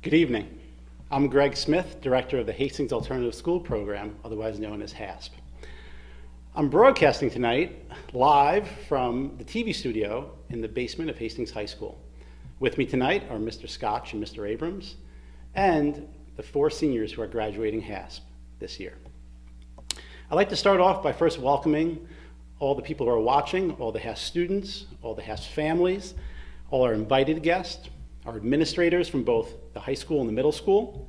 Good evening. I'm Greg Smith, Director of the Hastings Alternative School Program, otherwise known as HASP. I'm broadcasting tonight live from the TV studio in the basement of Hastings High School. With me tonight are Mr. Scotch and Mr. Abrams, and the 4 seniors who are graduating HASP this year. I'd like to start off by first welcoming all the people who are watching, all the HASP students, all the HASP families, all our invited guests, our administrators from both the high school and the middle school,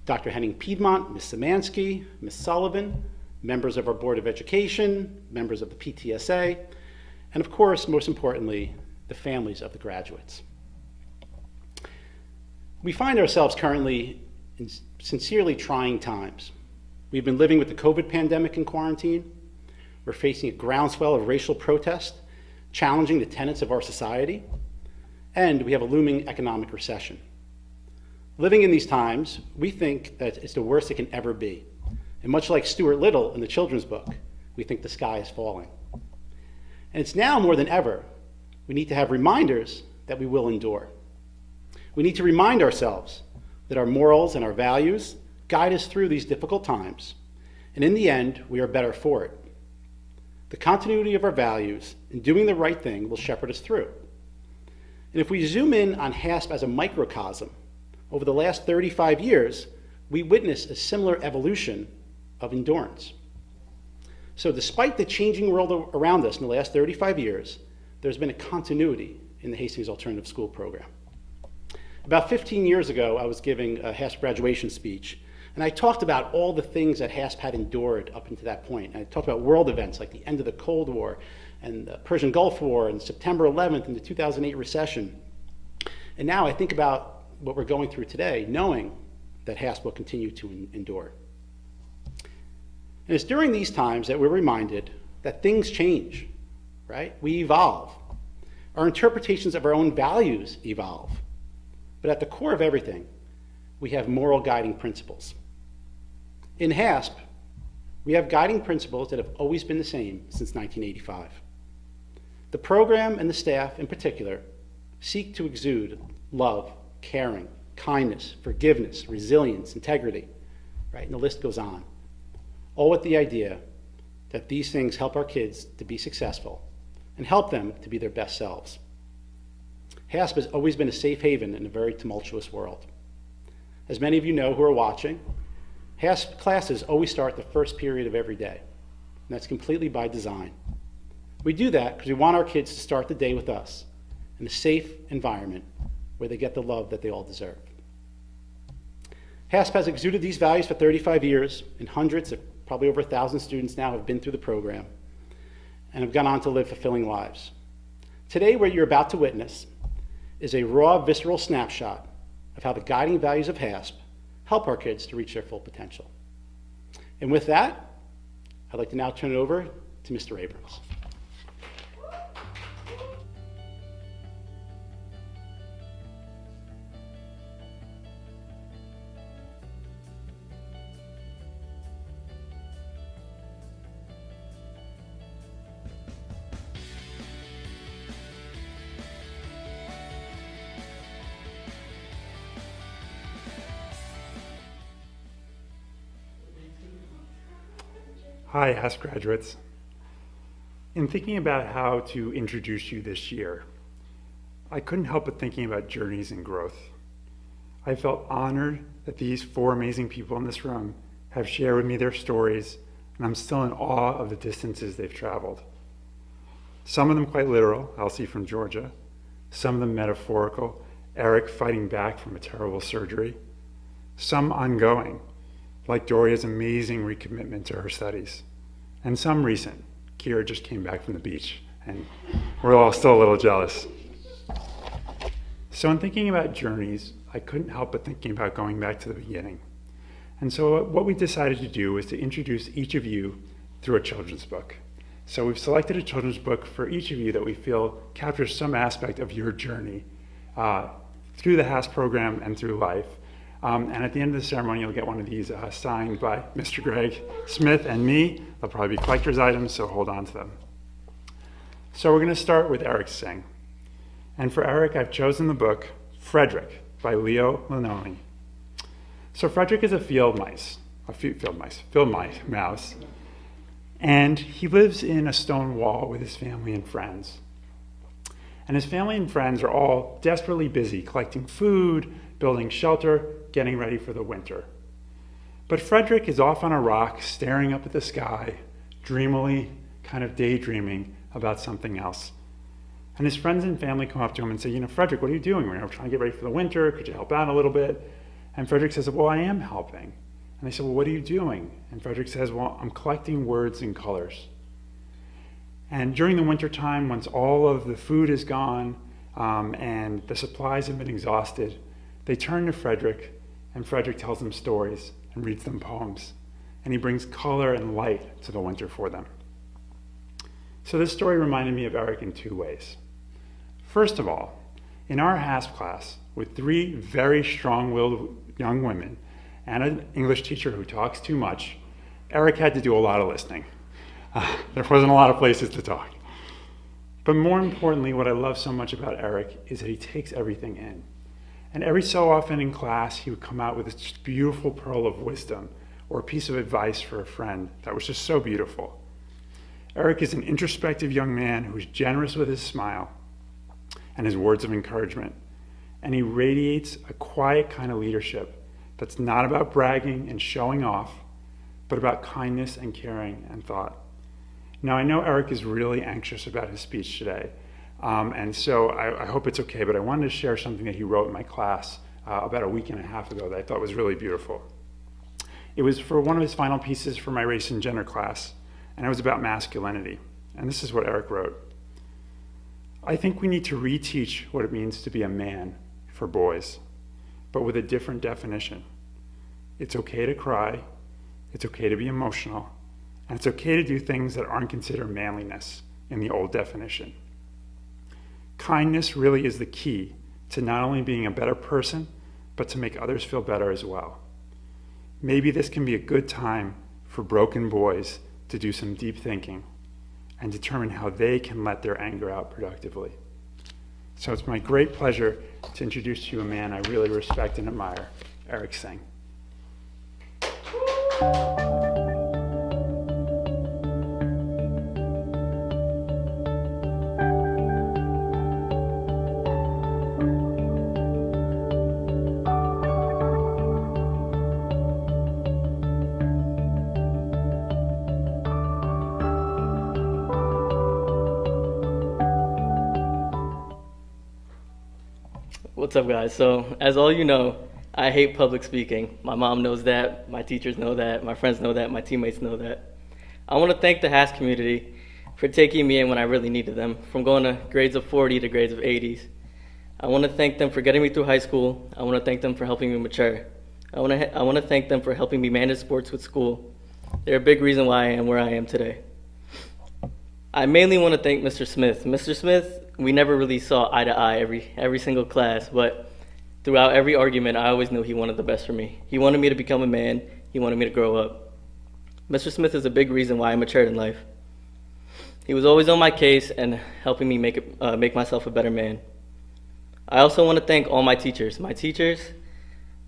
Dr. Henning Piedmont, Ms. Szymanski, Ms. Sullivan, members of our Board of Education, members of the PTSA, and of course, most importantly, the families of the graduates. We find ourselves currently in sincerely trying times. We've been living with the COVID pandemic in quarantine. We're facing a groundswell of racial protest, challenging the tenets of our society, and we have a looming economic recession. Living in these times, we think that it's the worst it can ever be. And much like Stuart Little in the children's book, we think the sky is falling. And it's now more than ever, we need to have reminders that we will endure. We need to remind ourselves that our morals and our values guide us through these difficult times, and in the end, we are better for it. The continuity of our values and doing the right thing will shepherd us through. And if we zoom in on HASP as a microcosm, over the last 35 years, we witness a similar evolution of endurance. So despite the changing world around us in the last 35 years, there's been a continuity in the Hastings Alternative School Program. About 15 years ago, I was giving a HASP graduation speech, and I talked about all the things that HASP had endured up until that point. And I talked about world events like the end of the Cold War, and the Persian Gulf War, and September 11th, and the 2008 recession. And now I think about what we're going through today, knowing that HASP will continue to endure. And it's during these times that we're reminded that things change, right? We evolve. Our interpretations of our own values evolve. But at the core of everything, we have moral guiding principles. In HASP, we have guiding principles that have always been the same since 1985. The program and the staff in particular seek to exude love, caring, kindness, forgiveness, resilience, integrity, right? And the list goes on. All with the idea that these things help our kids to be successful and help them to be their best selves. HASP has always been a safe haven in a very tumultuous world. As many of you know who are watching, HASP classes always start the first period of every day, and that's completely by design. We do that because we want our kids to start the day with us in a safe environment where they get the love that they all deserve. HASP has exuded these values for 35 years, and hundreds, probably over 1,000 students now have been through the program and have gone on to live fulfilling lives. Today, what you're about to witness is a raw, visceral snapshot of how the guiding values of HASP help our kids to reach their full potential. And with that, I'd like to now turn it over to Mr. Abrams. Hi, HASP graduates. In thinking about how to introduce you this year, I couldn't help but thinking about journeys and growth. I felt honored that these 4 amazing people in this room have shared with me their stories, and I'm still in awe of the distances they've traveled. Some of them quite literal, Elsie from Georgia, some of them metaphorical, Eric fighting back from a terrible surgery, some ongoing, like Doria's amazing recommitment to her studies, and some recent. Kira just came back from the beach, and we're all still a little jealous. So in thinking about journeys, I couldn't help but thinking about going back to the beginning. And so what we decided to do was to introduce each of you through a children's book. So we've selected a children's book for each of you that we feel captures some aspect of your journey through the HASP program and through life. And at the end of the ceremony, you'll get one of these signed by Mr. Greg Smith and me. They'll probably be collector's items, so hold on to them. So we're going to start with Eric Singh. And for Eric, I've chosen the book, Frederick, by Leo Lanomi. So Frederick is a field mouse, and he lives in a stone wall with his family and friends. And his family and friends are all desperately busy collecting food, building shelter, getting ready for the winter. But Frederick is off on a rock, staring up at the sky, dreamily, kind of daydreaming about something else. And his friends and family come up to him and say, Frederick, what are you doing? We're trying to get ready for the winter. Could you help out a little bit? And Frederick says, well, I am helping. And they said, well, what are you doing? And Frederick says, well, I'm collecting words and colors. And during the winter time, once all of the food is gone and the supplies have been exhausted, they turn to Frederick, and Frederick tells them stories and reads them poems. And he brings color and light to the winter for them. So this story reminded me of Eric in two ways. First of all, in our HASP class, with 3 very strong-willed young women and an English teacher who talks too much, Eric had to do a lot of listening. There wasn't a lot of places to talk. But more importantly, what I love so much about Eric is that he takes everything in. And every so often in class, he would come out with this beautiful pearl of wisdom or a piece of advice for a friend that was just so beautiful. Eric is an introspective young man who is generous with his smile and his words of encouragement. And he radiates a quiet kind of leadership that's not about bragging and showing off, but about kindness and caring and thought. Now, I know Eric is really anxious about his speech today, and so I hope it's okay, but I wanted to share something that he wrote in my class about a week and a half ago that I thought was really beautiful. It was for one of his final pieces for my race and gender class, and it was about masculinity. And this is what Eric wrote. I think we need to reteach what it means to be a man for boys, but with a different definition. It's okay to cry, it's okay to be emotional, and it's okay to do things that aren't considered manliness in the old definition. Kindness really is the key to not only being a better person, but to make others feel better as well. Maybe this can be a good time for broken boys to do some deep thinking and determine how they can let their anger out productively. So it's my great pleasure to introduce to you a man I really respect and admire, Eric Singh. What's up, guys? So, as all you know, I hate public speaking. My mom knows that, my teachers know that, my friends know that, my teammates know that. I want to thank the HASP community for taking me in when I really needed them, from going to grades of 40 to grades of 80s. I want to thank them for getting me through high school. I want to thank them for helping me mature. I want to thank them for helping me manage sports with school. They're a big reason why I am where I am today. I mainly want to thank Mr. Smith. Mr. Smith, we never really saw eye to eye every single class, but throughout every argument, I always knew he wanted the best for me. He wanted me to become a man. He wanted me to grow up. Mr. Smith is a big reason why I matured in life. He was always on my case and helping me make myself a better man. I also want to thank all my teachers. My teachers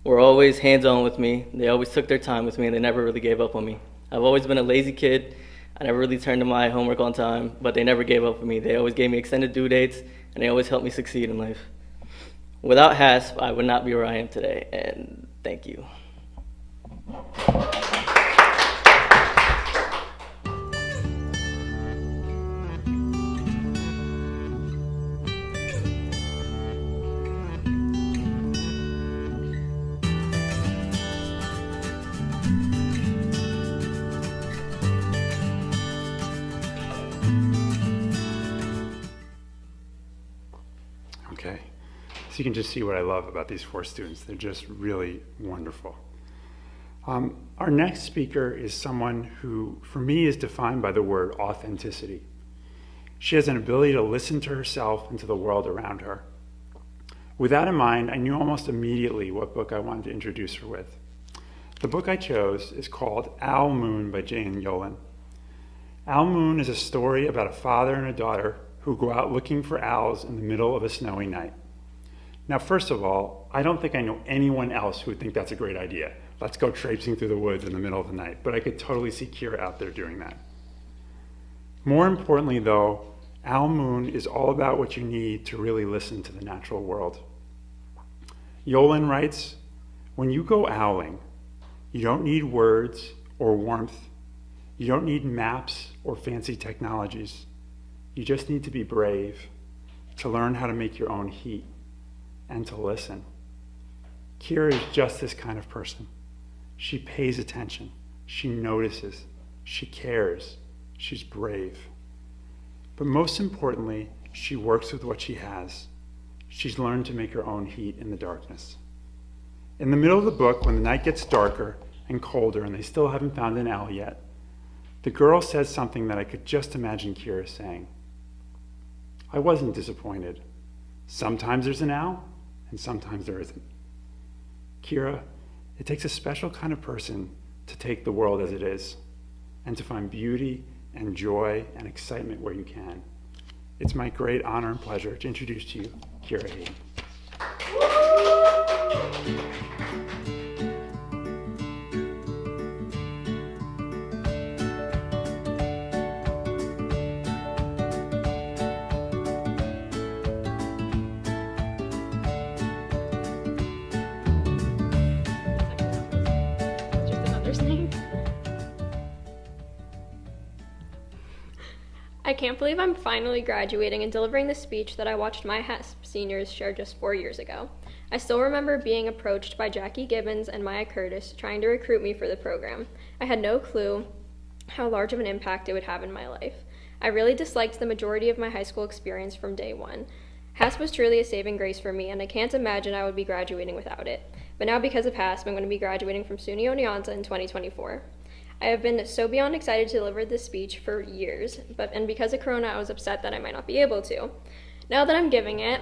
were always hands-on with me. They always took their time with me, and they never really gave up on me. I've always been a lazy kid. I never really turned to my homework on time, but they never gave up on me. They always gave me extended due dates, and they always helped me succeed in life. Without HASP, I would not be where I am today, and thank you. Okay, so you can just see what I love about these 4 students. They're just really wonderful. Our next speaker is someone who, for me, is defined by the word authenticity. She has an ability to listen to herself and to the world around her. With that in mind, I knew almost immediately what book I wanted to introduce her with. The book I chose is called Owl Moon by Jane Yolen. Owl Moon is a story about a father and a daughter who go out looking for owls in the middle of a snowy night. Now, first of all, I don't think I know anyone else who would think that's a great idea. Let's go traipsing through the woods in the middle of the night. But I could totally see Kira out there doing that. More importantly, though, Owl Moon is all about what you need to really listen to the natural world. Yolen writes, when you go owling, you don't need words or warmth. You don't need maps or fancy technologies. You just need to be brave, to learn how to make your own heat, and to listen. Kira is just this kind of person. She pays attention. She notices. She cares. She's brave. But most importantly, she works with what she has. She's learned to make her own heat in the darkness. In the middle of the book, when the night gets darker and colder and they still haven't found an owl yet, the girl says something that I could just imagine Kira saying. I wasn't disappointed. Sometimes there's an owl, and sometimes there isn't. Kira, it takes a special kind of person to take the world as it is, and to find beauty and joy and excitement where you can. It's my great honor and pleasure to introduce to you Kira Hayden. I can't believe I'm finally graduating and delivering the speech that I watched my HASP seniors share just 4 years ago. I still remember being approached by Jackie Gibbons and Maya Curtis trying to recruit me for the program. I had no clue how large of an impact it would have in my life. I really disliked the majority of my high school experience from day one. HASP was truly a saving grace for me, and I can't imagine I would be graduating without it. But now because of HASP, I'm going to be graduating from SUNY Oneonta in 2024. I have been so beyond excited to deliver this speech for years, and because of Corona, I was upset that I might not be able to. Now that I'm giving it,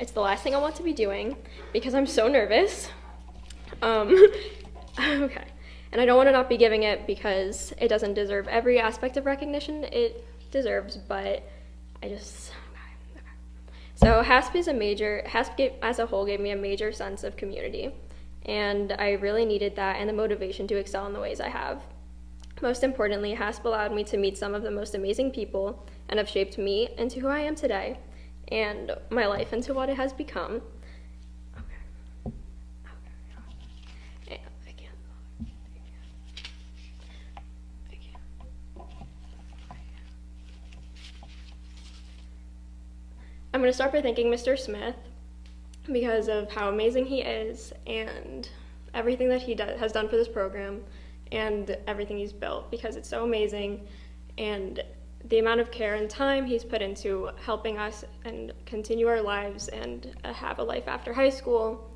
it's the last thing I want to be doing because I'm so nervous. Okay. And I don't want to not be giving it because it doesn't deserve every aspect of recognition it deserves, but I just, okay. So HASP as a whole gave me a major sense of community, and I really needed that and the motivation to excel in the ways I have. Most importantly, HASP allowed me to meet some of the most amazing people and have shaped me into who I am today and my life into what it has become. I'm going to start by thanking Mr. Smith because of how amazing he is and everything that he has done for this program and everything he's built, because it's so amazing, and the amount of care and time he's put into helping us and continue our lives and have a life after high school.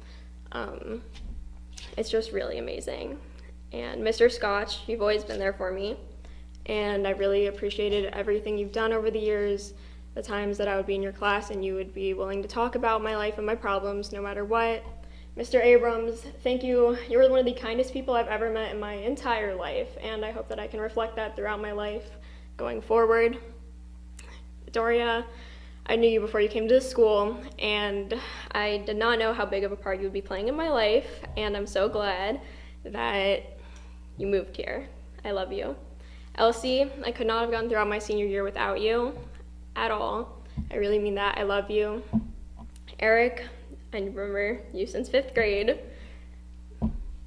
It's just really amazing. And Mr. Scotch, you've always been there for me, and I really appreciated everything you've done over the years, the times that I would be in your class and you would be willing to talk about my life and my problems no matter what. Mr. Abrams, thank you. You were one of the kindest people I've ever met in my entire life, and I hope that I can reflect that throughout my life going forward. Doria, I knew you before you came to this school, and I did not know how big of a part you would be playing in my life, and I'm so glad that you moved here. I love you. Elsie, I could not have gone throughout my senior year without you at all. I really mean that. I love you. Eric, I remember you since 5th grade.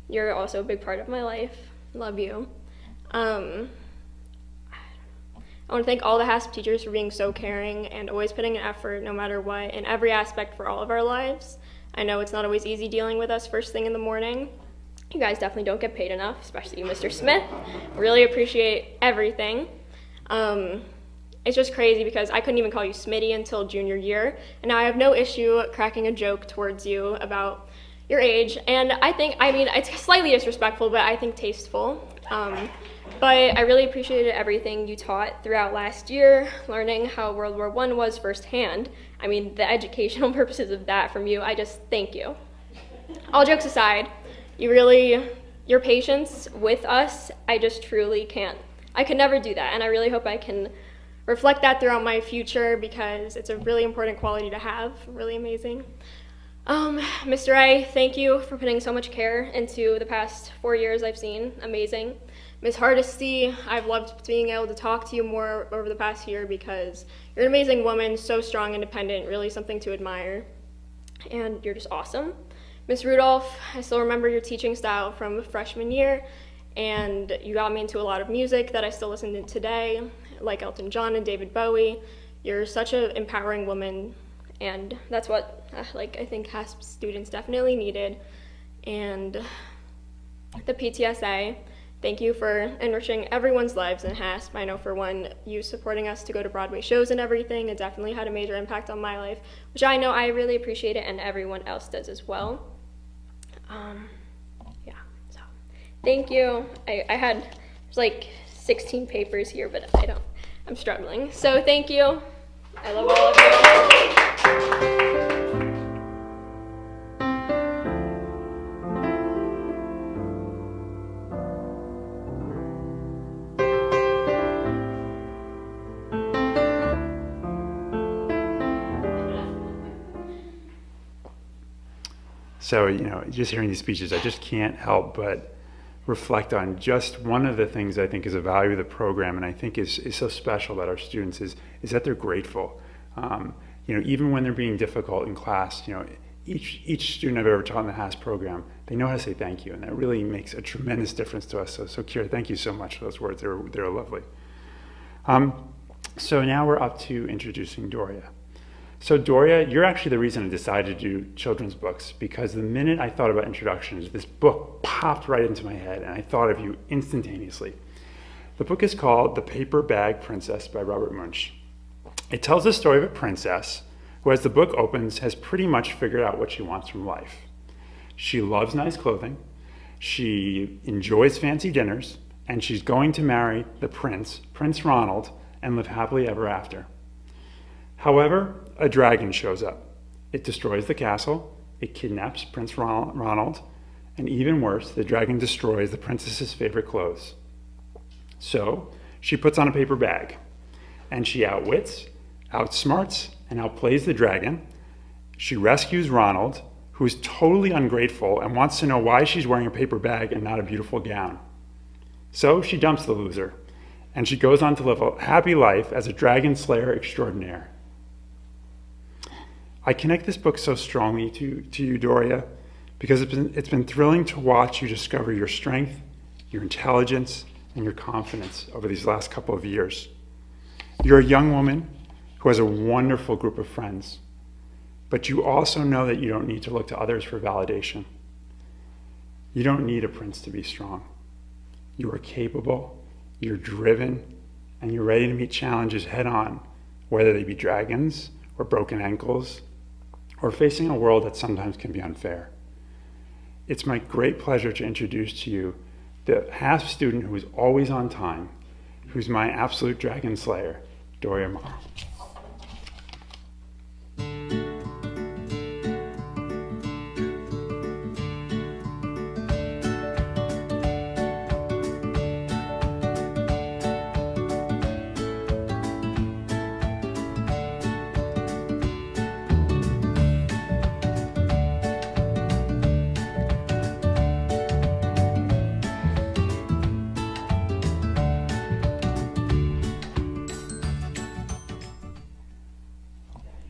You're also a big part of my life. Love you. I want to thank all the HASP teachers for being so caring and always putting an effort no matter what in every aspect for all of our lives. I know it's not always easy dealing with us first thing in the morning. You guys definitely don't get paid enough, especially you, Mr. Smith. Really appreciate everything. It's just crazy because I couldn't even call you Smitty until junior year, and now I have no issue cracking a joke towards you about your age, and I mean, it's slightly disrespectful, but I think tasteful. But I really appreciated everything you taught throughout last year, learning how World War I was firsthand. I mean, the educational purposes of that from you, I just thank you. All jokes aside, your patience with us, I just truly can't. I could never do that, and I really hope I can reflect that throughout my future because it's a really important quality to have, really amazing. Mr. A, thank you for putting so much care into the past 4 years I've seen. Amazing. Ms. Hardesty, I've loved being able to talk to you more over the past year because you're an amazing woman, so strong, independent, really something to admire. And you're just awesome. Ms. Rudolph, I still remember your teaching style from freshman year, and you got me into a lot of music that I still listen to today, like Elton John and David Bowie. You're such an empowering woman, and that's what I think HASP students definitely needed. And the PTSA, thank you for enriching everyone's lives in HASP. I know for one, you supporting us to go to Broadway shows and everything, it definitely had a major impact on my life, which I know I really appreciate it and everyone else does as well. Yeah, so thank you. There's like 16 papers here, but I'm struggling. So thank you. I love all of you. So, just hearing these speeches, I just can't help but reflect on just one of the things I think is a value of the program, and I think is so special about our students is that they're grateful. Even when they're being difficult in class, each student I've ever taught in the HASP program, they know how to say thank you, and that really makes a tremendous difference to us. So Kira, thank you so much for those words. They're lovely. So now we're up to introducing Doria. So Doria, you're actually the reason I decided to do children's books, because the minute I thought about introductions, this book popped right into my head, and I thought of you instantaneously. The book is called The Paper Bag Princess by Robert Munsch. It tells the story of a princess who, as the book opens, has pretty much figured out what she wants from life. She loves nice clothing, she enjoys fancy dinners, and she's going to marry the prince, Prince Ronald, and live happily ever after. However, a dragon shows up. It destroys the castle, it kidnaps Prince Ronald, and even worse, the dragon destroys the princess's favorite clothes. So she puts on a paper bag, and she outwits, outsmarts, and outplays the dragon. She rescues Ronald, who is totally ungrateful and wants to know why she's wearing a paper bag and not a beautiful gown. So she dumps the loser, and she goes on to live a happy life as a dragon slayer extraordinaire. I connect this book so strongly to you, Doria, because it's been thrilling to watch you discover your strength, your intelligence, and your confidence over these last couple of years. You're a young woman who has a wonderful group of friends, but you also know that you don't need to look to others for validation. You don't need a prince to be strong. You are capable, you're driven, and you're ready to meet challenges head on, whether they be dragons or broken ankles, or facing a world that sometimes can be unfair. It's my great pleasure to introduce to you the HASP student who is always on time, who's my absolute dragon slayer, Doria Morrow.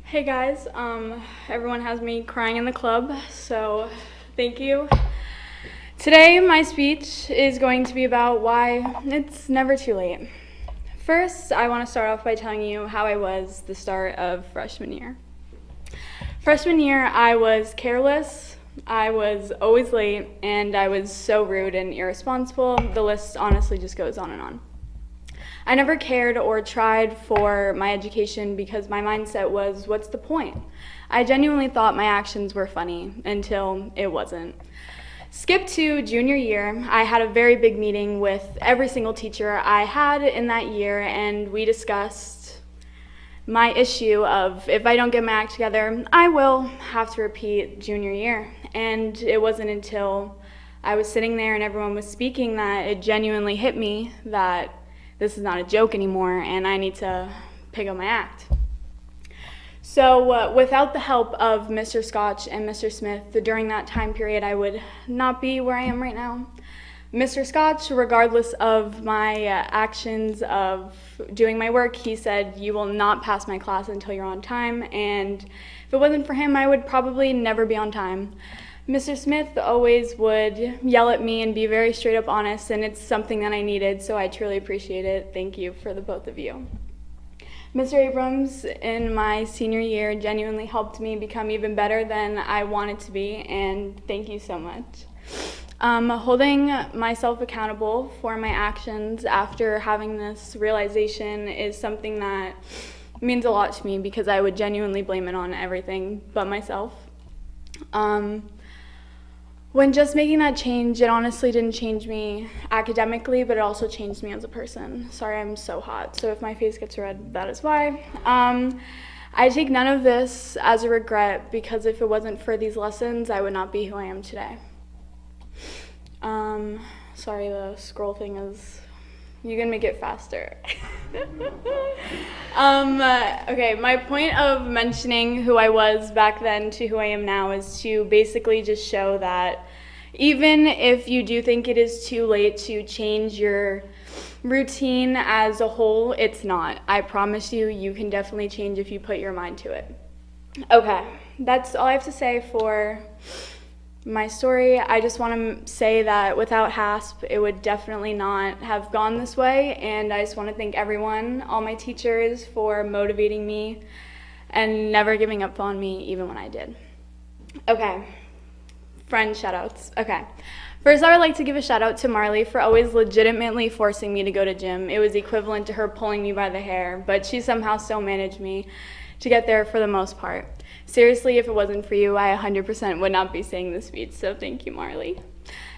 Hey guys, everyone has me crying in the club, so thank you. Today my speech is going to be about why it's never too late. First, I want to start off by telling you how I was the start of freshman year. Freshman year, I was careless, I was always late, and I was so rude and irresponsible. The list honestly just goes on and on. I never cared or tried for my education because my mindset was, what's the point? I genuinely thought my actions were funny until it wasn't. Skip to junior year, I had a very big meeting with every single teacher I had in that year, and we discussed my issue of if I don't get my act together, I will have to repeat junior year. And it wasn't until I was sitting there and everyone was speaking that it genuinely hit me that this is not a joke anymore, and I need to pick up my act. So without the help of Mr. Scotch and Mr. Smith, during that time period, I would not be where I am right now. Mr. Scotch, regardless of my actions of doing my work, he said, "You will not pass my class until you're on time," and if it wasn't for him, I would probably never be on time. Mr. Smith always would yell at me and be very straight up honest, and it's something that I needed, so I truly appreciate it. Thank you for the both of you. Mr. Abrams, in my senior year, genuinely helped me become even better than I wanted to be, and thank you so much. Holding myself accountable for my actions after having this realization is something that means a lot to me because I would genuinely blame it on everything but myself. When just making that change, it honestly didn't change me academically, but it also changed me as a person. Sorry, I'm so hot, so if my face gets red, that is why. I take none of this as a regret because if it wasn't for these lessons, I would not be who I am today. Sorry, the scroll thing is, you can make it faster. Okay, my point of mentioning who I was back then to who I am now is to basically just show that even if you do think it is too late to change your routine as a whole, it's not. I promise you, you can definitely change if you put your mind to it. Okay, that's all I have to say for my story. I just want to say that without HASP, it would definitely not have gone this way, and I just want to thank everyone, all my teachers, for motivating me and never giving up on me, even when I did. Okay, friend shoutouts. Okay, first I would like to give a shout out to Marley for always legitimately forcing me to go to gym. It was equivalent to her pulling me by the hair, but she somehow still managed me to get there for the most part. Seriously, if it wasn't for you, I 100% would not be saying this speech, so thank you, Marley.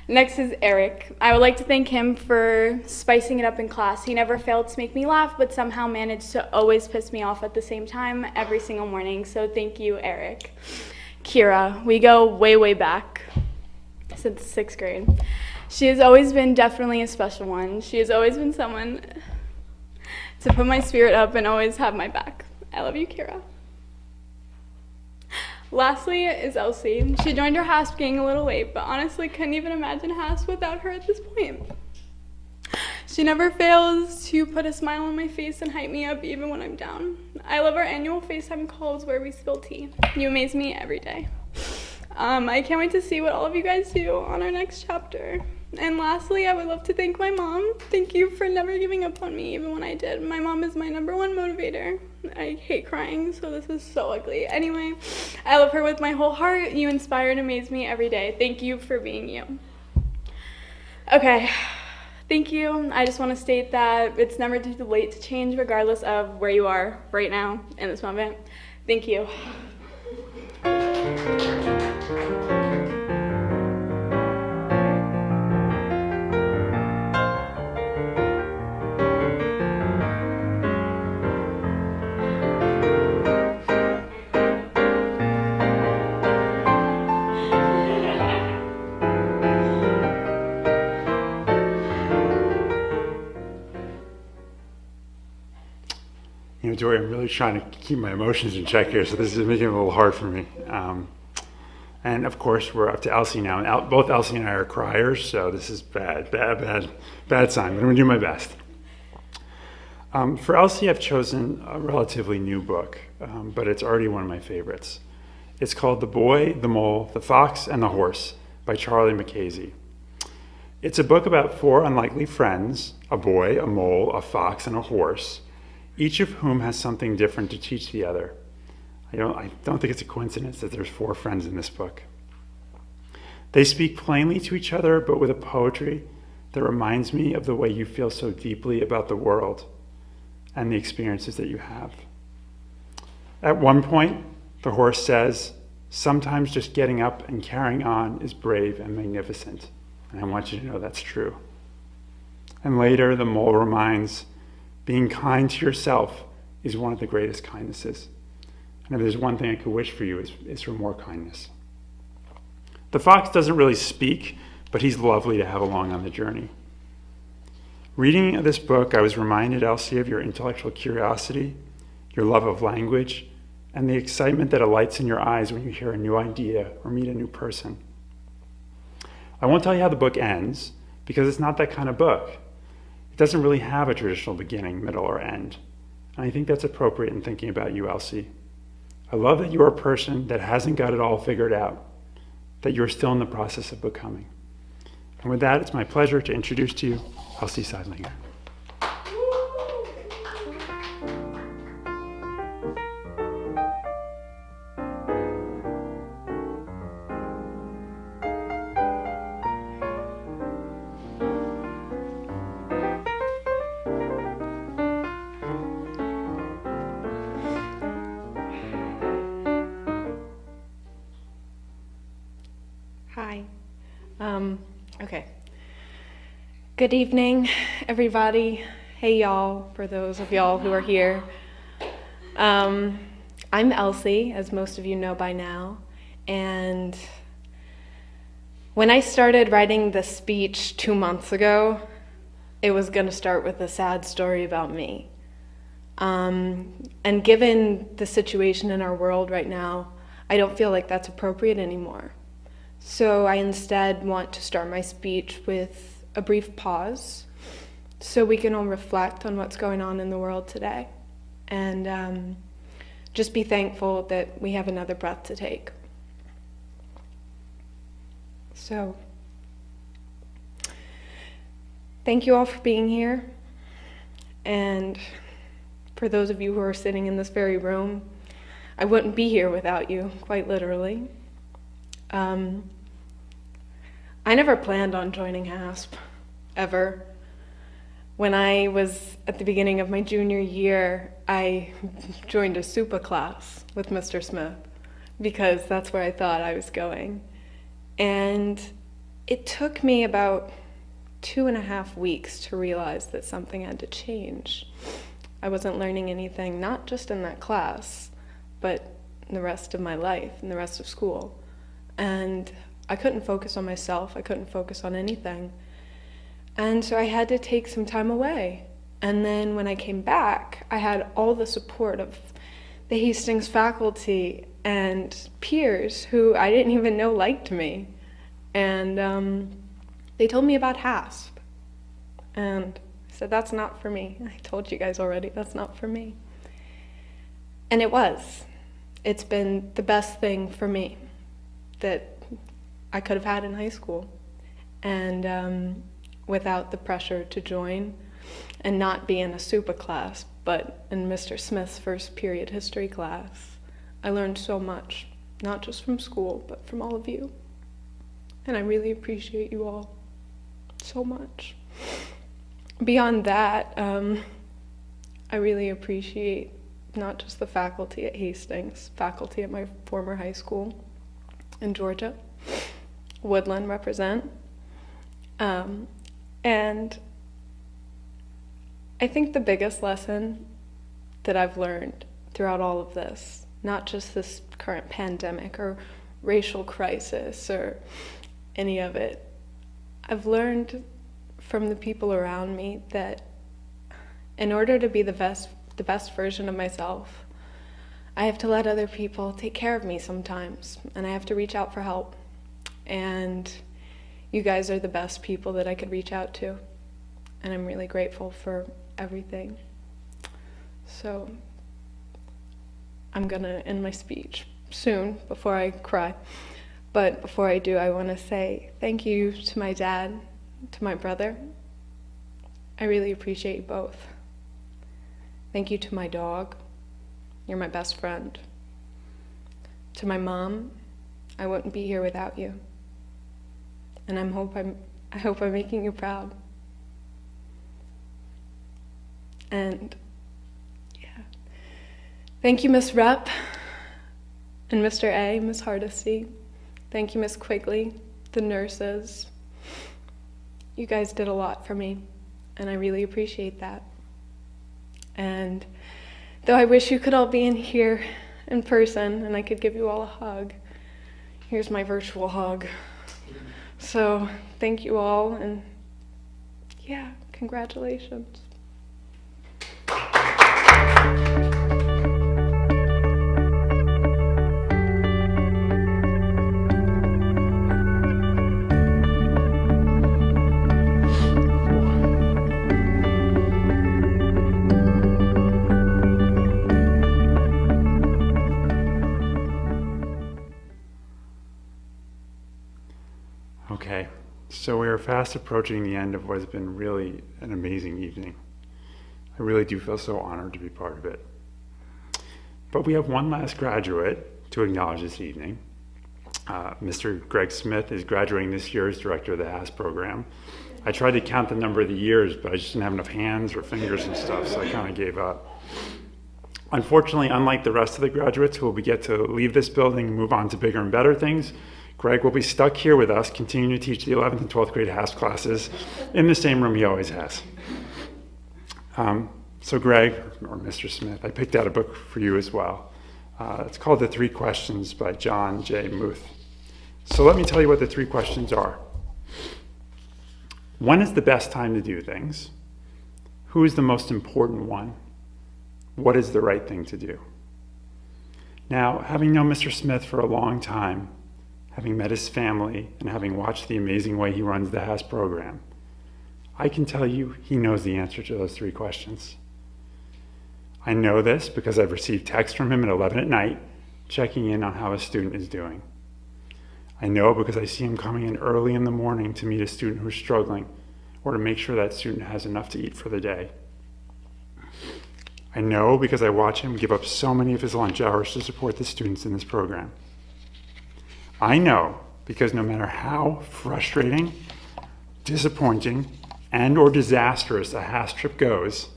Next is Eric. I would like to thank him for spicing it up in class. He never failed to make me laugh, but somehow managed to always piss me off at the same time every single morning, so thank you, Eric. Kira, we go way, way back, since 6th grade. She has always been definitely a special one. She has always been someone to put my spirit up and always have my back. I love you, Kira. Lastly is Elsie. She joined our HASP gang a little late, but honestly couldn't even imagine HASP without her at this point. She never fails to put a smile on my face and hype me up even when I'm down. I love our annual FaceTime calls where we spill tea. You amaze me every day. I can't wait to see what all of you guys do on our next chapter. And lastly, I would love to thank my mom. Thank you for never giving up on me even when I did. My mom is my #1 motivator. I hate crying, so this is so ugly. Anyway, I love her with my whole heart. You inspire and amaze me every day. Thank you for being you. Okay, thank you. I just want to state that it's never too late to change regardless of where you are right now in this moment. Thank you. You know, Joy, I'm really trying to keep my emotions in check here, so this is making it a little hard for me. And of course, we're up to Elsie now. And both Elsie and I are criers, so this is bad sign, but I'm going to do my best. For Elsie, I've chosen a relatively new book, but it's already one of my favorites. It's called The Boy, the Mole, the Fox, and the Horse by Charlie Mackasey. It's a book about 4 unlikely friends, a boy, a mole, a fox, and a horse, each of whom has something different to teach the other. I don't think it's a coincidence that there's 4 friends in this book. They speak plainly to each other, but with a poetry that reminds me of the way you feel so deeply about the world and the experiences that you have. At one point, the horse says, "Sometimes just getting up and carrying on is brave and magnificent." And I want you to know that's true. And later, the mole reminds, "Being kind to yourself is one of the greatest kindnesses. And if there's one thing I could wish for you is for more kindness." The fox doesn't really speak, but he's lovely to have along on the journey. Reading this book, I was reminded, Elsie, of your intellectual curiosity, your love of language, and the excitement that alights in your eyes when you hear a new idea or meet a new person. I won't tell you how the book ends, because it's not that kind of book. It doesn't really have a traditional beginning, middle, or end. And I think that's appropriate in thinking about you, Elsie. I love that you're a person that hasn't got it all figured out, that you're still in the process of becoming. And with that, it's my pleasure to introduce to you Elsie Seidlinger. Hi. Okay. Good evening, everybody. Hey, y'all, for those of y'all who are here. I'm Elsie, as most of you know by now, and when I started writing the speech 2 months ago, it was going to start with a sad story about me. And given the situation in our world right now, I don't feel like that's appropriate anymore. So I instead want to start my speech with a brief pause so we can all reflect on what's going on in the world today and just be thankful that we have another breath to take. So, thank you all for being here, and for those of you who are sitting in this very room, I wouldn't be here without you, quite literally. I never planned on joining HASP, ever. When I was at the beginning of my junior year, I joined a SUPA class with Mr. Smith because that's where I thought I was going. And it took me about 2.5 weeks to realize that something had to change. I wasn't learning anything, not just in that class, but in the rest of my life, in the rest of school. And I couldn't focus on myself, I couldn't focus on anything. And so I had to take some time away. And then when I came back, I had all the support of the Hastings faculty and peers who I didn't even know liked me. And they told me about HASP. And I said, that's not for me. I told you guys already, that's not for me. And it was. It's been the best thing for me that I could have had in high school. And without the pressure to join and not be in a SUPA class, but in Mr. Smith's first period history class, I learned so much, not just from school, but from all of you. And I really appreciate you all so much. Beyond that, I really appreciate not just the faculty at Hastings, faculty at my former high school in Georgia, Woodland represent. And I think the biggest lesson that I've learned throughout all of this, not just this current pandemic or racial crisis or any of it, I've learned from the people around me that in order to be the best version of myself, I have to let other people take care of me sometimes, and I have to reach out for help. And you guys are the best people that I could reach out to, and I'm really grateful for everything. So I'm gonna end my speech soon before I cry. But before I do, I want to say thank you to my dad, to my brother. I really appreciate you both. Thank you to my dog. You're my best friend. To my mom, I wouldn't be here without you. And I hope I'm making you proud. And yeah. Thank you, Miss Rep and Mr. A, Miss Hardesty. Thank you, Miss Quigley, the nurses. You guys did a lot for me, and I really appreciate that. And though I wish you could all be in here in person and I could give you all a hug, here's my virtual hug. So thank you all, and yeah, congratulations. Okay, so we are fast approaching the end of what has been really an amazing evening. I really do feel so honored to be part of it. But we have one last graduate to acknowledge this evening. Mr. Greg Smith is graduating this year as director of the HASP program. I tried to count the number of the years, but I just didn't have enough hands or fingers and stuff, so I kind of gave up. Unfortunately, unlike the rest of the graduates who will get to leave this building and move on to bigger and better things, Greg will be stuck here with us, continuing to teach the 11th and 12th grade HASP classes in the same room he always has. So Greg, or Mr. Smith, I picked out a book for you as well. It's called The 3 Questions by John J. Muth. So let me tell you what the 3 questions are. When is the best time to do things? Who is the most important one? What is the right thing to do? Now, having known Mr. Smith for a long time, having met his family, and having watched the amazing way he runs the HASP program, I can tell you he knows the answer to those 3 questions. I know this because I've received texts from him at 11 at night, checking in on how a student is doing. I know because I see him coming in early in the morning to meet a student who's struggling, or to make sure that student has enough to eat for the day. I know because I watch him give up so many of his lunch hours to support the students in this program. I know because no matter how frustrating, disappointing, and or disastrous a HASP trip goes,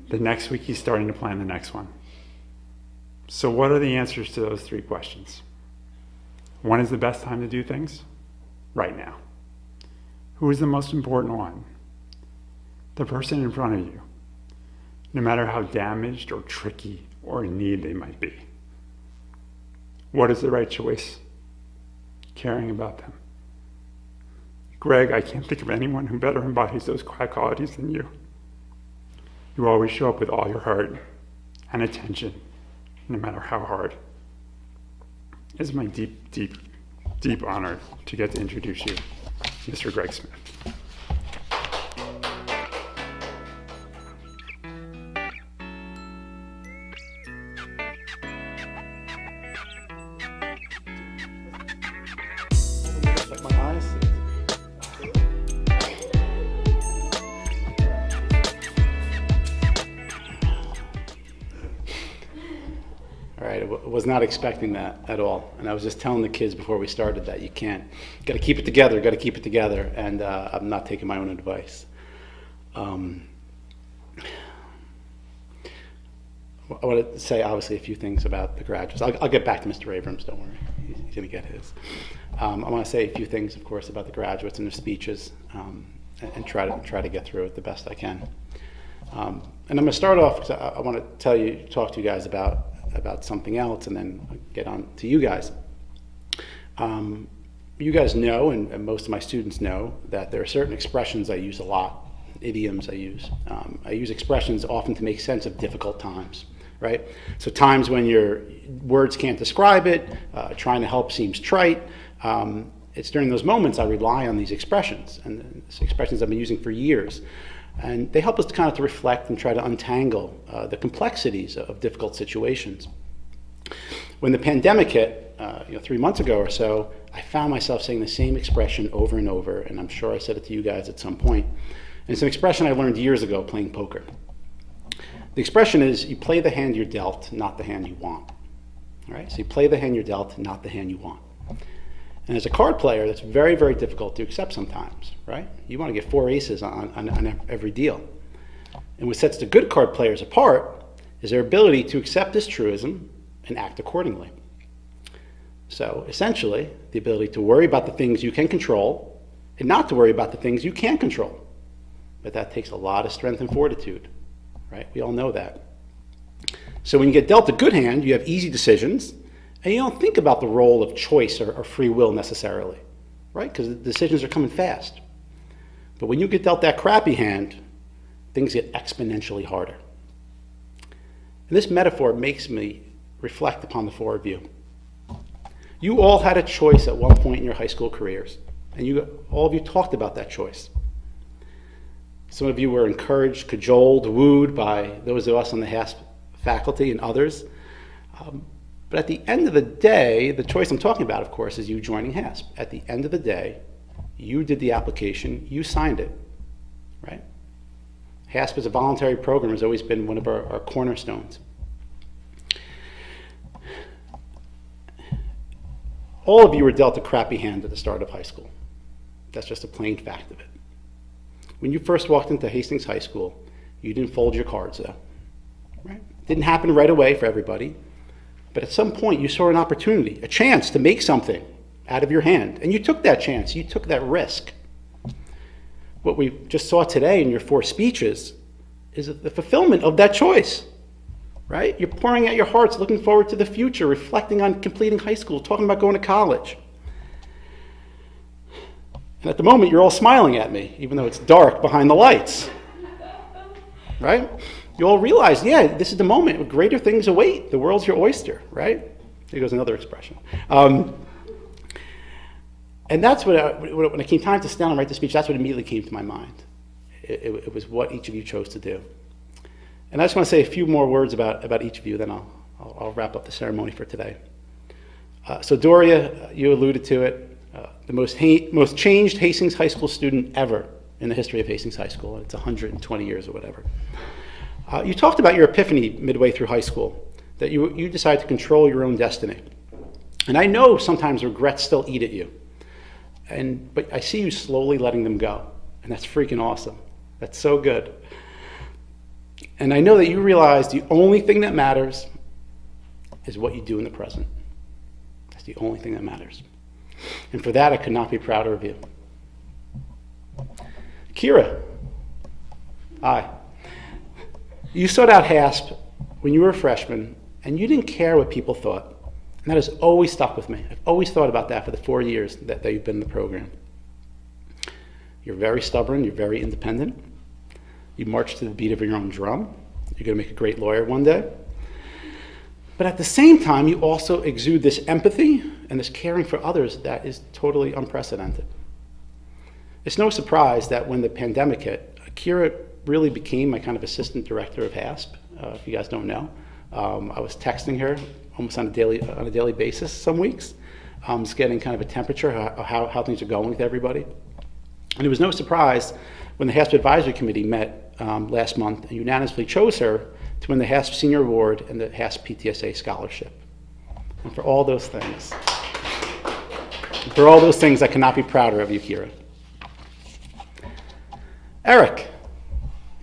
the next week he's starting to plan the next one. So what are the answers to those 3 questions? When is the best time to do things? Right now. Who is the most important one? The person in front of you, no matter how damaged or tricky or in need they might be. What is the right choice? Caring about them. Greg, I can't think of anyone who better embodies those qualities than you. You always show up with all your heart and attention, no matter how hard. It's my deep, deep, deep honor to get to introduce you, Mr. Greg Smith. Check my eyes. All right, I was not expecting that at all. And I was just telling the kids before we started that you got to keep it together, and I'm not taking my own advice. I want to say, obviously, a few things about the graduates. I'll get back to Mr. Abrams, don't worry. He's going to get his. I want to say a few things, of course, about the graduates and their speeches, and try to get through it the best I can. And I'm going to start off because I want to talk to you guys about something else, and then get on to you guys. You guys know, and most of my students know, that there are certain expressions I use a lot, idioms I use. I use expressions often to make sense of difficult times, right? So times when your words can't describe it, trying to help seems trite. It's during those moments I rely on these expressions, and these expressions I've been using for years. And they help us to reflect and try to untangle the complexities of difficult situations. When the pandemic hit, 3 months ago or so, I found myself saying the same expression over and over, and I'm sure I said it to you guys at some point. And it's an expression I learned years ago playing poker. The expression is, you play the hand you're dealt, not the hand you want. All right? So you play the hand you're dealt, not the hand you want. And as a card player, that's very, very difficult to accept sometimes, right? You want to get 4 aces on every deal. And what sets the good card players apart is their ability to accept this truism and act accordingly. So essentially, the ability to worry about the things you can control and not to worry about the things you can't control. But that takes a lot of strength and fortitude, right? We all know that. So when you get dealt a good hand, you have easy decisions, and you don't think about the role of choice or free will necessarily, right? Because the decisions are coming fast. But when you get dealt that crappy hand, things get exponentially harder. And this metaphor makes me reflect upon the 4 of you. You all had a choice at one point in your high school careers, and all of you talked about that choice. Some of you were encouraged, cajoled, wooed by those of us on the HASP faculty and others. But at the end of the day, the choice I'm talking about, of course, is you joining HASP. At the end of the day, you did the application, you signed it, right? HASP as a voluntary program has always been one of our cornerstones. All of you were dealt a crappy hand at the start of high school. That's just a plain fact of it. When you first walked into Hastings High School, you didn't fold your cards, though, right? It didn't happen right away for everybody, but at some point you saw an opportunity, a chance to make something out of your hand, and you took that chance, you took that risk. What we just saw today in your 4 speeches is the fulfillment of that choice, right? You're pouring out your hearts, looking forward to the future, reflecting on completing high school, talking about going to college. And at the moment, you're all smiling at me, even though it's dark behind the lights, right? You all realize, yeah, this is the moment. Greater things await. The world's your oyster, right? There goes another expression. And that's when it came time to sit down and write the speech, that's what immediately came to my mind. It was what each of you chose to do. And I just want to say a few more words about each of you, then I'll wrap up the ceremony for today. So Doria, you alluded to it, the most changed Hastings High School student ever in the history of Hastings High School. It's 120 years or whatever. You talked about your epiphany midway through high school, that you decided to control your own destiny. And I know sometimes regrets still eat at you. But I see you slowly letting them go. And that's freaking awesome. That's so good. And I know that you realize the only thing that matters is what you do in the present. That's the only thing that matters. And for that, I could not be prouder of you. Kira, hi. You sought out HASP when you were a freshman, and you didn't care what people thought. And that has always stuck with me. I've always thought about that for the 4 years that you've been in the program. You're very stubborn. You're very independent. You march to the beat of your own drum. You're going to make a great lawyer one day. But at the same time, you also exude this empathy and this caring for others that is totally unprecedented. It's no surprise that when the pandemic hit, Kira really became my kind of assistant director of HASP, if you guys don't know. I was texting her almost on a daily basis some weeks, just getting kind of a temperature of how things are going with everybody. And it was no surprise when the HASP Advisory Committee met last month and unanimously chose her to win the HASP Senior Award and the HASP PTSA Scholarship. And for all those things, I cannot be prouder of you, Kira. Eric,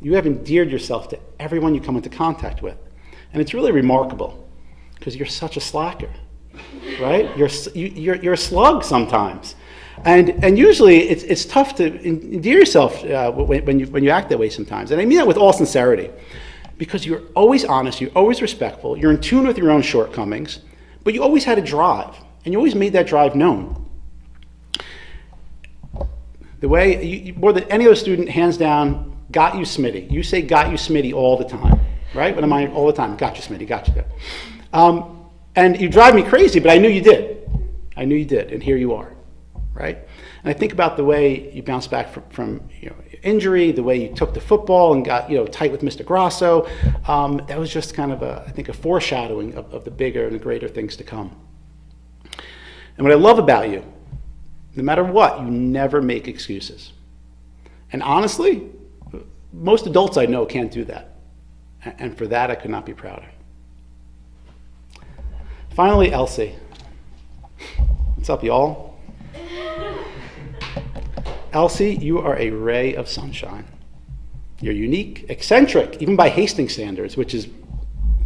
you have endeared yourself to everyone you come into contact with. And it's really remarkable because you're such a slacker, right? You're a slug sometimes. And usually it's tough to endear yourself when you act that way sometimes. And I mean that with all sincerity, because you're always honest, you're always respectful, you're in tune with your own shortcomings, but you always had a drive, and you always made that drive known. The way, more than any other student, hands down, got you Smitty. You say got you Smitty all the time, right? What am I all the time? Got you Smitty, got you. And you drive me crazy, but I knew you did. I knew you did, and here you are. Right? And I think about the way you bounced back from injury, the way you took the football and got tight with Mr. Grasso. That was just kind of I think a foreshadowing of the bigger and the greater things to come. And what I love about you, no matter what, you never make excuses. And honestly, most adults I know can't do that. And for that, I could not be prouder. Finally, Elsie. What's up, y'all? Elsie, you are a ray of sunshine. You're unique, eccentric, even by Hastings standards, which is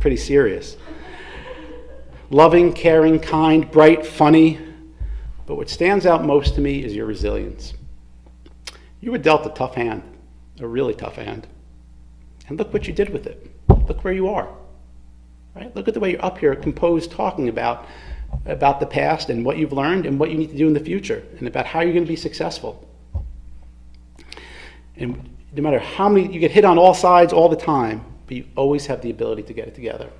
pretty serious. Loving, caring, kind, bright, funny. But what stands out most to me is your resilience. You were dealt a tough hand, a really tough hand. And look what you did with it. Look where you are. Right? Look at the way you're up here composed talking about the past and what you've learned and what you need to do in the future and about how you're going to be successful. And no matter how many, you get hit on all sides all the time, but you always have the ability to get it together.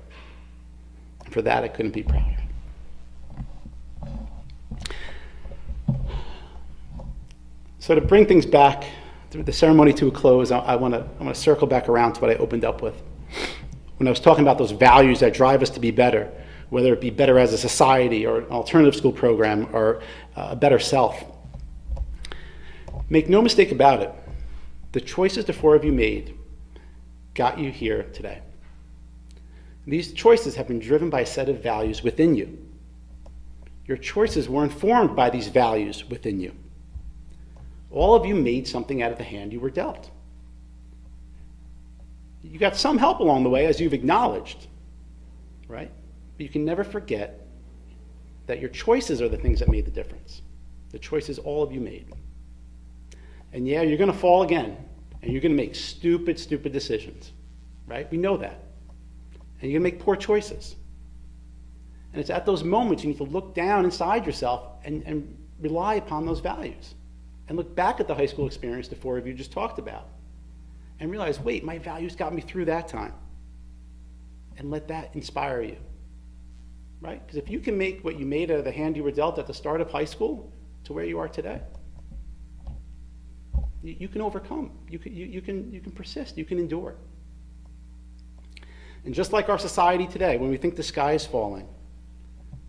And for that, I couldn't be prouder. So to bring things back, the ceremony to a close, I want to circle back around to what I opened up with. When I was talking about those values that drive us to be better, whether it be better as a society or an alternative school program or a better self. Make no mistake about it, the choices the four of you made got you here today. These choices have been driven by a set of values within you. Your choices were informed by these values within you. All of you made something out of the hand you were dealt. You got some help along the way, as you've acknowledged, right? But you can never forget that your choices are the things that made the difference. The choices all of you made. And yeah, you're going to fall again, and you're going to make stupid decisions, right? We know that. And you're going to make poor choices. And it's at those moments you need to look down inside yourself and rely upon those values. And look back at the high school experience the four of you just talked about. And realize, wait, my values got me through that time. And let that inspire you. Right? Because if you can make what you made out of the hand you were dealt at the start of high school to where you are today, you can overcome. You can persist. You can endure. And just like our society today, when we think the sky is falling,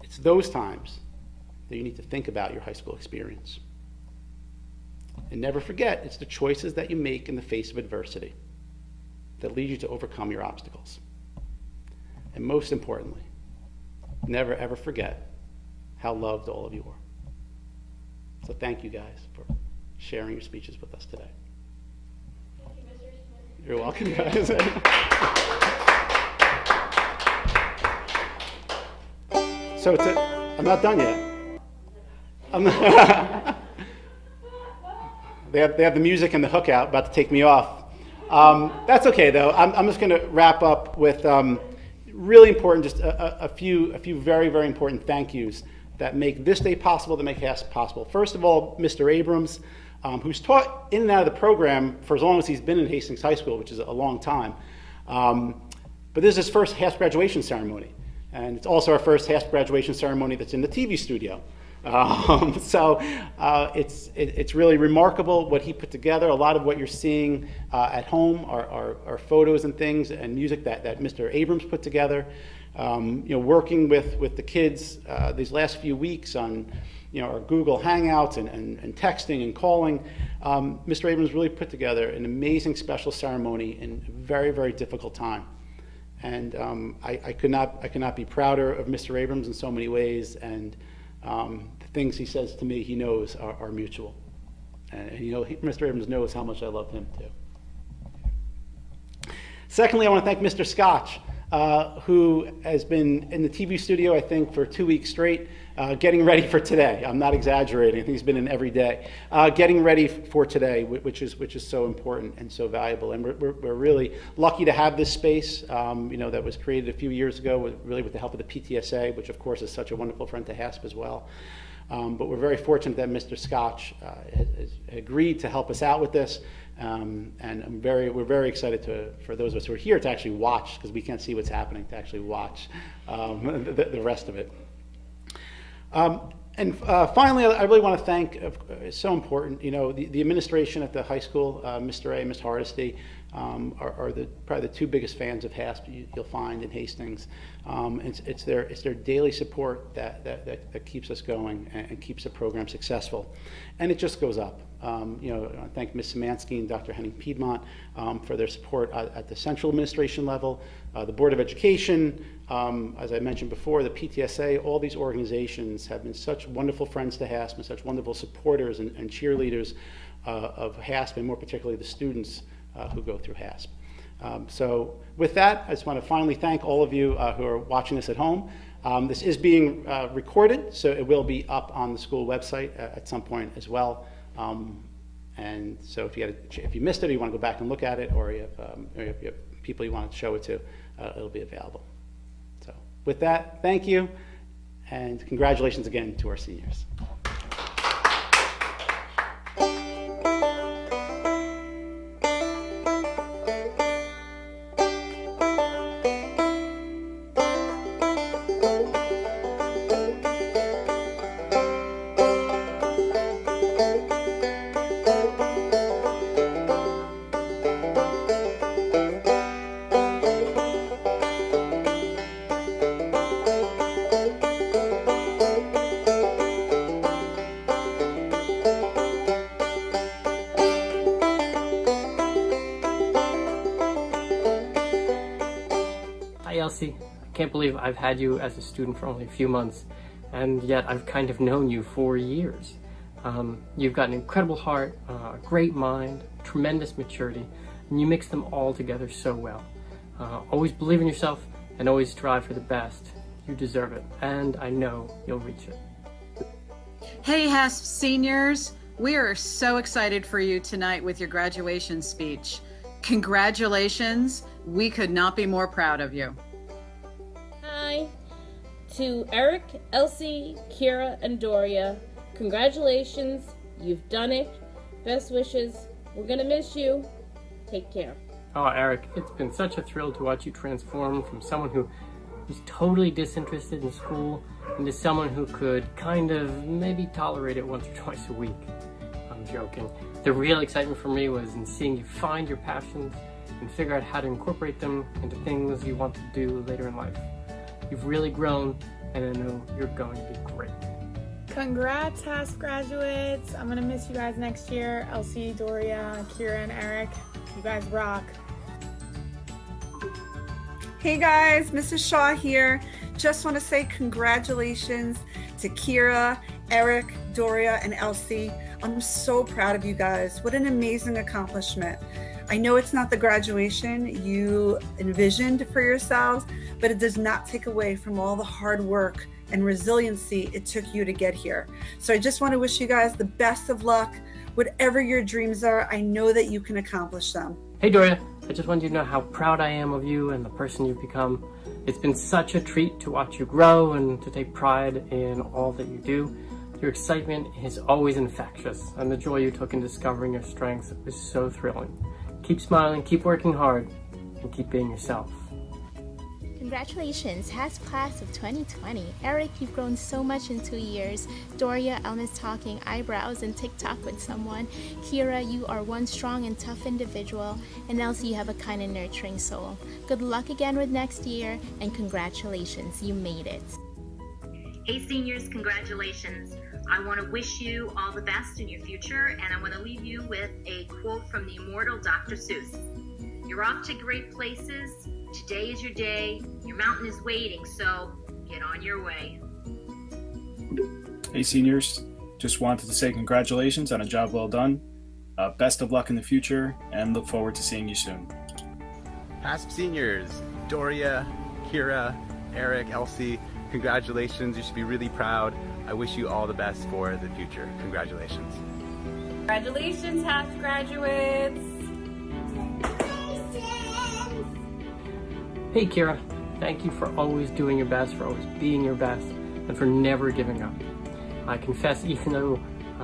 it's those times that you need to think about your high school experience. And never forget, it's the choices that you make in the face of adversity that lead you to overcome your obstacles. And most importantly, never ever forget how loved all of you are. So thank you guys for sharing your speeches with us today. Thank you, Mr. Smith. You're welcome, guys. So I'm not done yet. They have the music and the hook out, about to take me off. That's okay though. I'm just going to wrap up with really important, just a few very, very important thank yous that make this day possible, that make HASP possible. First of all, Mr. Abrams, who's taught in and out of the program for as long as he's been in Hastings High School, which is a long time. But this is his first HASP graduation ceremony. And it's also our first HASP graduation ceremony that's in the TV studio. So it's really remarkable what he put together. A lot of what you're seeing at home are photos and things and music that Mr. Abrams put together. Working with the kids these last few weeks on our Google Hangouts and texting and calling. Mr. Abrams really put together an amazing special ceremony in a very, very difficult time. And I could not be prouder of Mr. Abrams in so many ways, and the things he says to me, he knows are mutual. And Mr. Abrams knows how much I love him too. Secondly, I want to thank Mr. Scotch, who has been in the TV studio, I think, for 2 weeks straight, getting ready for today. I'm not exaggerating. I think he's been in every day, getting ready for today, which is so important and so valuable. And we're really lucky to have this space, that was created a few years ago, with the help of the PTSA, which of course is such a wonderful friend to HASP as well. But we're very fortunate that Mr. Scotch has agreed to help us out with this. And we're very excited for those of us who are here to actually watch, because we can't see what's happening, to actually watch the rest of it. And finally, I really want to thank, it's so important, the administration at the high school, Mr. A and Ms. Hardesty, are probably the two biggest fans of HASP you'll find in Hastings. It's their daily support that keeps us going and keeps the program successful. And it just goes up. I thank Ms. Szymanski and Dr. Henning Piedmont for their support at the central administration level, the Board of Education, as I mentioned before, the PTSA. All these organizations have been such wonderful friends to HASP and such wonderful supporters and cheerleaders of HASP, and more particularly the students who go through HASP. So with that, I just want to finally thank all of you who are watching this at home. This is being recorded, so it will be up on the school website at some point as well. And so if you missed it, or you want to go back and look at it, or if you have people you want to show it to, it'll be available. So with that, thank you, and congratulations again to our seniors. Elsie, I can't believe I've had you as a student for only a few months, and yet I've kind of known you for years. You've got an incredible heart, a great mind, tremendous maturity, and you mix them all together so well. Always believe in yourself and always strive for the best. You deserve it, and I know you'll reach it. Hey HASP seniors, we are so excited for you tonight with your graduation speech. Congratulations, we could not be more proud of you. Hi, to Eric, Elsie, Kira, and Doria, congratulations, you've done it. Best wishes, we're gonna miss you. Take care. Oh, Eric, it's been such a thrill to watch you transform from someone who was totally disinterested in school into someone who could kind of maybe tolerate it once or twice a week. I'm joking. The real excitement for me was in seeing you find your passions and figure out how to incorporate them into things you want to do later in life. You've really grown, and I know you're going to be great. Congrats, HASP graduates. I'm gonna miss you guys next year. Elsie, Doria, Kira, and Eric. You guys rock. Hey guys, Mrs. Shaw here. Just want to say congratulations to Kira, Eric, Doria, and Elsie. I'm so proud of you guys. What an amazing accomplishment. I know it's not the graduation you envisioned for yourselves, but it does not take away from all the hard work and resiliency it took you to get here. So I just want to wish you guys the best of luck. Whatever your dreams are, I know that you can accomplish them. Hey Doria, I just wanted you to know how proud I am of you and the person you've become. It's been such a treat to watch you grow and to take pride in all that you do. Your excitement is always infectious, and the joy you took in discovering your strengths was so thrilling. Keep smiling, keep working hard, and keep being yourself. Congratulations, HASP class of 2020. Eric, you've grown so much in 2 years. Doria, I'll miss talking eyebrows and TikTok with someone. Kira, you are one strong and tough individual. And Elsie, you have a kind and nurturing soul. Good luck again with next year, and congratulations, you made it. Hey seniors, congratulations. I want to wish you all the best in your future, and I want to leave you with a quote from the immortal Dr. Seuss. You're off to great places. Today is your day. Your mountain is waiting, so get on your way. Hey seniors, just wanted to say congratulations on a job well done. Best of luck in the future, and look forward to seeing you soon. HASP seniors, Doria, Kira, Eric, Elsie, congratulations. You should be really proud. I wish you all the best for the future. Congratulations. Congratulations, HASP graduates. Hey Kira, thank you for always doing your best, for always being your best, and for never giving up. I confess, even though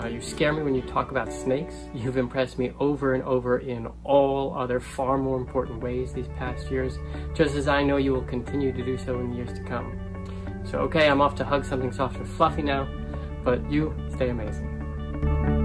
you scare me when you talk about snakes, you've impressed me over and over in all other far more important ways these past years, just as I know you will continue to do so in the years to come. So okay, I'm off to hug something soft and fluffy now, but you stay amazing.